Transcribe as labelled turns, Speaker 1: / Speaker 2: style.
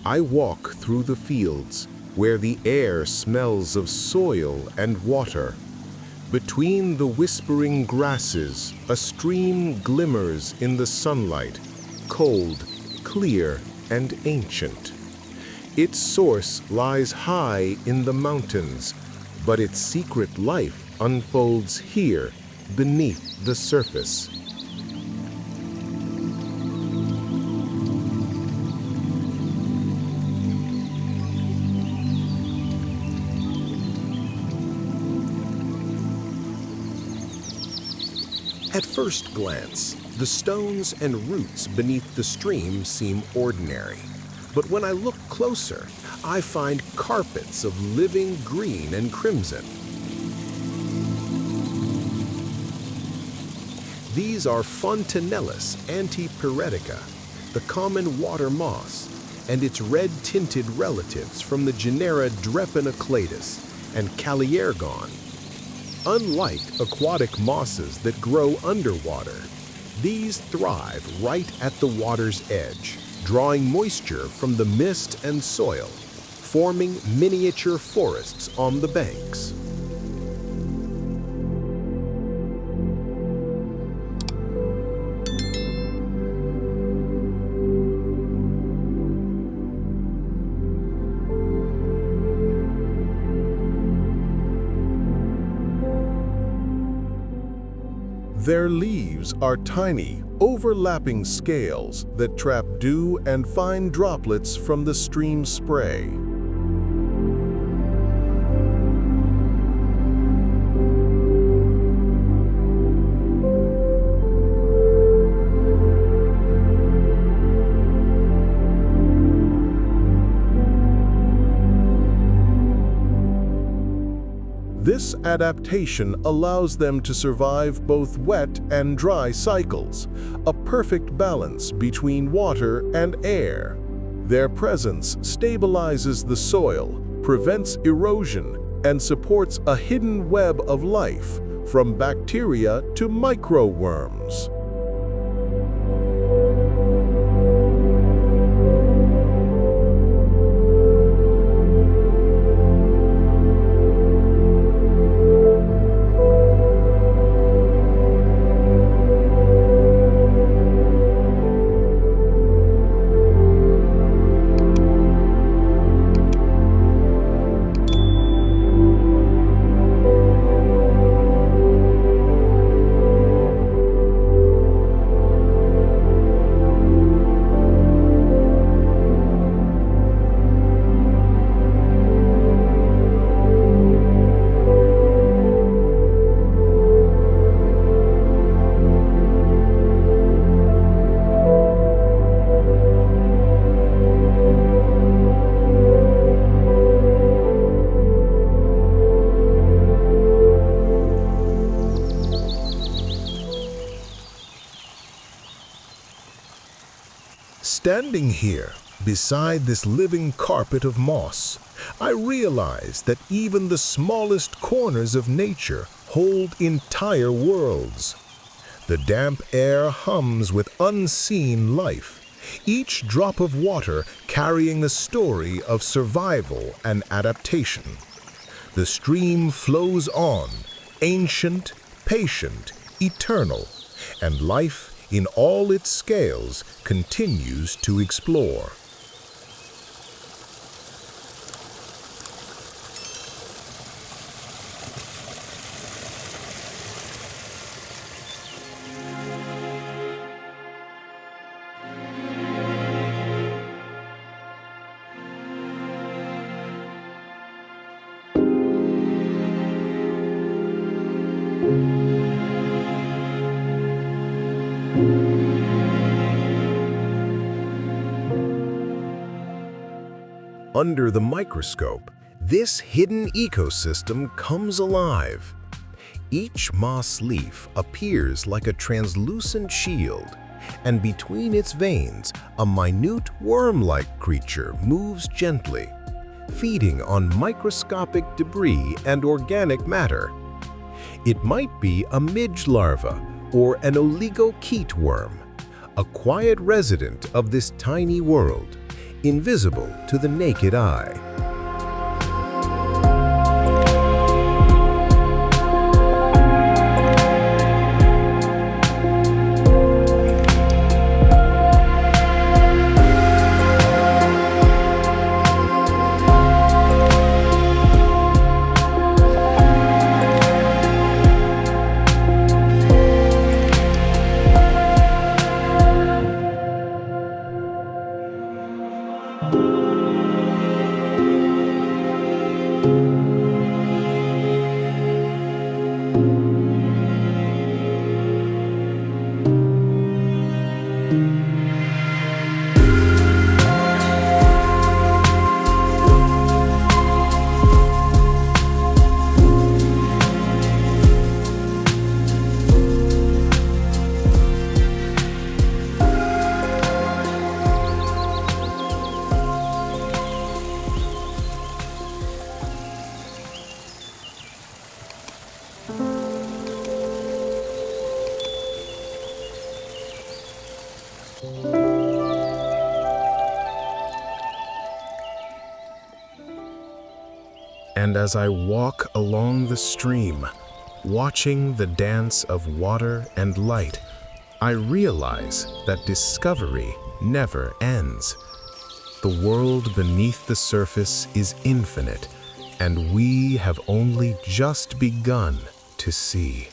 Speaker 1: I walk through the fields where the air smells of soil and water. Between the whispering grasses, a stream glimmers in the sunlight, cold, clear, and ancient. Its source lies high in the mountains, but its secret life unfolds here, beneath the surface. At first glance, the stones and roots beneath the stream seem ordinary. But when I look closer, I find carpets of living green and crimson. These are Fontinalis antipyretica, the common water moss, and its red-tinted relatives from the genera Drepanocylatus and Calliergon. Unlike aquatic mosses that grow underwater, these thrive right at the water's edge, drawing moisture from the mist and soil, forming miniature forests on the banks. Their leaves are tiny, overlapping scales that trap dew and fine droplets from the stream spray. This adaptation allows them to survive both wet and dry cycles, a perfect balance between water and air. Their presence stabilizes the soil, prevents erosion, and supports a hidden web of life, from bacteria to microworms. Standing here, beside this living carpet of moss, I realize that even the smallest corners of nature hold entire worlds. The damp air hums with unseen life, each drop of water carrying a story of survival and adaptation. The stream flows on, ancient, patient, eternal, and life in all its scales continues to explore. Under the microscope, this hidden ecosystem comes alive. Each moss leaf appears like a translucent shield, and between its veins, a minute worm-like creature moves gently, feeding on microscopic debris and organic matter. It might be a midge larva or an oligochaete worm, a quiet resident of this tiny world, invisible to the naked eye. And as I walk along the stream, watching the dance of water and light, I realize that discovery never ends. The world beneath the surface is infinite, and we have only just begun to see.